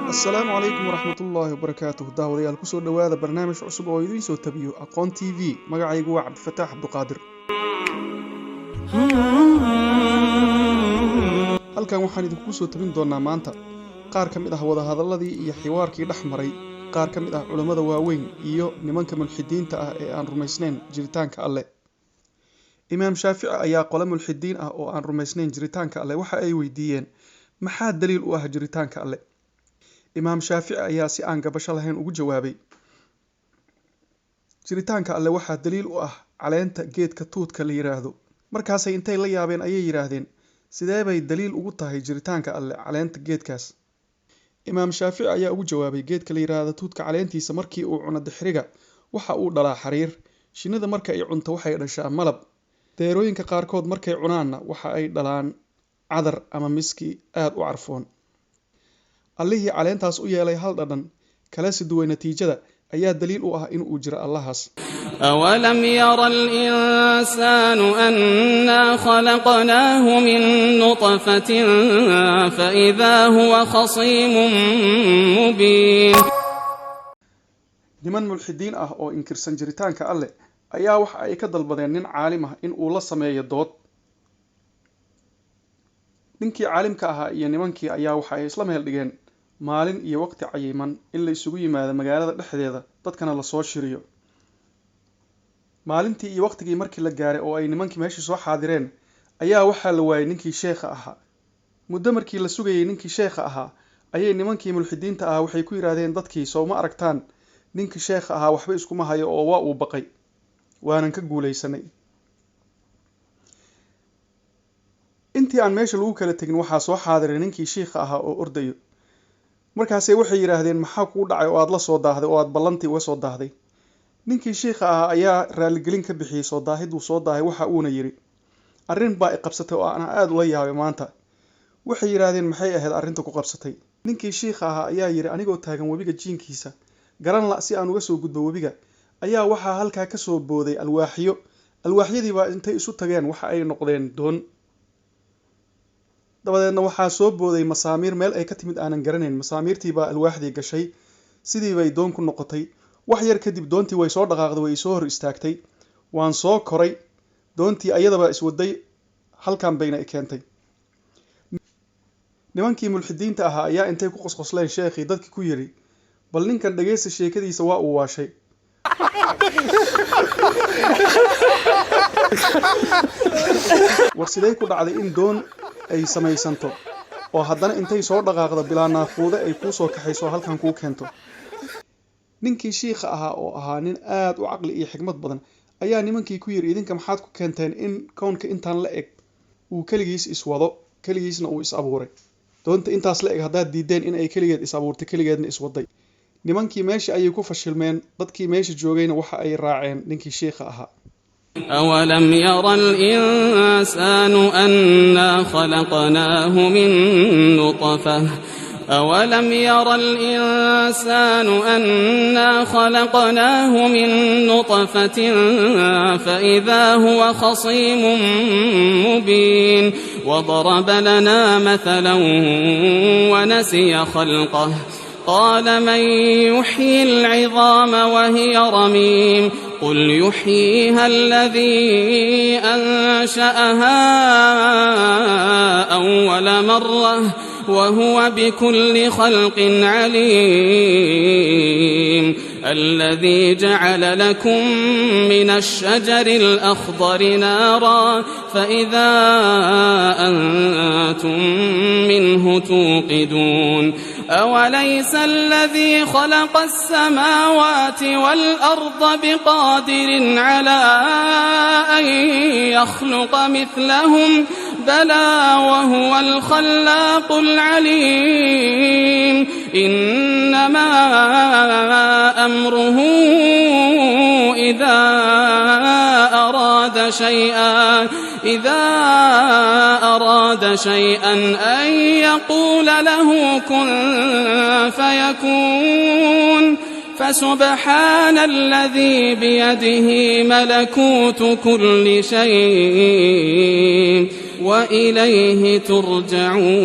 asalaamu calaykum waraxmatullaahi wabarakaatuh daawadayaal kusoo dhowaada barnaamij cusub oo idiin soo tabiyo aqoon t v magacaygu waa cabdifataax cabduqaadir halkan waxaan idinku soo tabin doonaa maanta qaar ka mid ah wadahadaladii iyo xiwaarkii dhex maray qaar ka mid ah culammada waaweyn iyo nimanka mulxidiinta ah ee aan rumaysnayn jiritaanka alle. imaam shaafici ayaa qole mulxidiin ah oo aan rumaysnayn jiritaanka alle waxa ay weydiiyeen maxaa daliil u ah jiritaanka alle. imaam shaafici ayaa si aan gabasho lahayn ugu jawaabay, jiritaanka alle waxaa daliil u ah caleenta geedka tuudka la yiraahdo. markaasay intay la yaabeen ayay yiraahdeen, sidee bay daliil ugu tahay jiritaanka alle caleenta geedkaas? imaam shaafici ayaa ugu jawaabay, geedka la yiraahdo tuudka caleentiisa markii uu cuno dixriga waxa uu dhalaa xariir, shinnida marka ay cunto waxay dhashaa malab, deerooyinka qaarkood markay cunaanna waxa ay dhalaan cadar ama miski aad u carfoon. allihii caleentaas u yeelay hal dhadhan kala si duway natiijada ayaa daliil u ah in uu jiro allahaas. أولم ير الإنسان أنا خلقناه من نطفة فإذا هو خصيم مبين. niman mulxidiin ah oo inkirsan jiritaanka alle ayaa waxa ay ka dalbadeen nin caalim ah in uu la sameeyo dood. ninkii caalimka ahaa iyo nimankii ayaa waxa ay isla meel dhigeen maalin iyo waqti cayiman in la isugu yimaado magaalada dhexdeeda dadkana la soo shiriyo. maalintii iyo waqtigii markii la gaaray oo ay nimankii meeshii soo xaadireen ayaa waxaa la waayay ninkii sheekha ahaa. muddo markii la sugayay ninkii sheekha ahaa ayay nimankii mulxidiinta ahaa waxay ku yiraahdeen dadkii, soo ma aragtaan ninkii sheekha ahaa waxba iskuma hayo oo waa uu baqay, waanan ka guulaysanay. intii aan meesha lagu kala tegin waxaa soo xaadiray ninkii sheekha ahaa oo ordayo. markaasay waxay yiraahdeen, maxaa kugu dhacay oo aad la soo daahday oo aad ballantii uga soo daahday? ninkii sheekha ahaa ayaa raaligelin ka bixiyey soo daahiduu soo daahay. waxa uuna yiri, arrin baa i qabsatay oo aan aad ula yaabay maanta. waxay yiraahdeen, maxay ahayd arrinta ku qabsatay? ninkii sheekha ahaa ayaa yiri, anigoo taagan webiga jiinkiisa garan la si aan uga soo gudbo webiga ayaa waxaa halkaa ka soo booday alwaaxyo. alwaaxyadii baa intay isu tageen waxa ay noqdeen doon. dabadeedna waxaa soo booday masaamiir meel ay ka timid aanan garanayn. masaamiirtii baa alwaaxdii gashay, sidii bay doon ku noqotay. wax yar kadib doontii way soo dhaqaaqday, way soo hor istaagtay. waan soo koray, doontii ayadaba iswaday, halkan bayna i keentay. nimankii mulxidiinta ahaa ayaa intay ku qosqosleen sheekhii dadkii ku yiri, bal ninkan dhageysta sheekadiisa waa uu waashay. war sidee ku dhacday in doon ay samaysanto oo haddana intay soo dhaqaaqdo bilaa naafuude ay kuu soo kaxayso halkan kuu keento? ninkii shiikha ahaa oo ahaa nin aad u caqli iyo xikmad badan ayaa nimankii ku yiri, idinka maxaad ku keenteen in koonka intaan la eg uu keligiis iswado, keligiisna uu is abuuray? doonta intaas la eg haddaad diideen in ay keligeed is abuurtay keligeedna iswaday. nimankii meeshii ayay ku fashilmeen, dadkii meesha joogayna waxa ay raaceen ninkii shiikha ahaa. أولم ير الإنسان أنا خلقناه من نطفة أولم ير الإنسان أنا خلقناه من نطفة فإذا هو خصيم مبين. وضرب لنا مثلا ونسي خلقه قال من يحيي العظام وهي رميم قل يحييها الذي أنشأها أول مرة وهو بكل خلق عليم. الذي جعل لكم من الشجر الأخضر نارا فإذا أنتم منه توقدون. أوليس الذي خلق السماوات والأرض بقادر على أن يخلق مثلهم بلى وهو الخلاق العليم. إنما أمره إذا أراد شيئا أن يقول له كن فيكون. فسبحان الذي بيده ملكوت كل شيء وإليه ترجعون.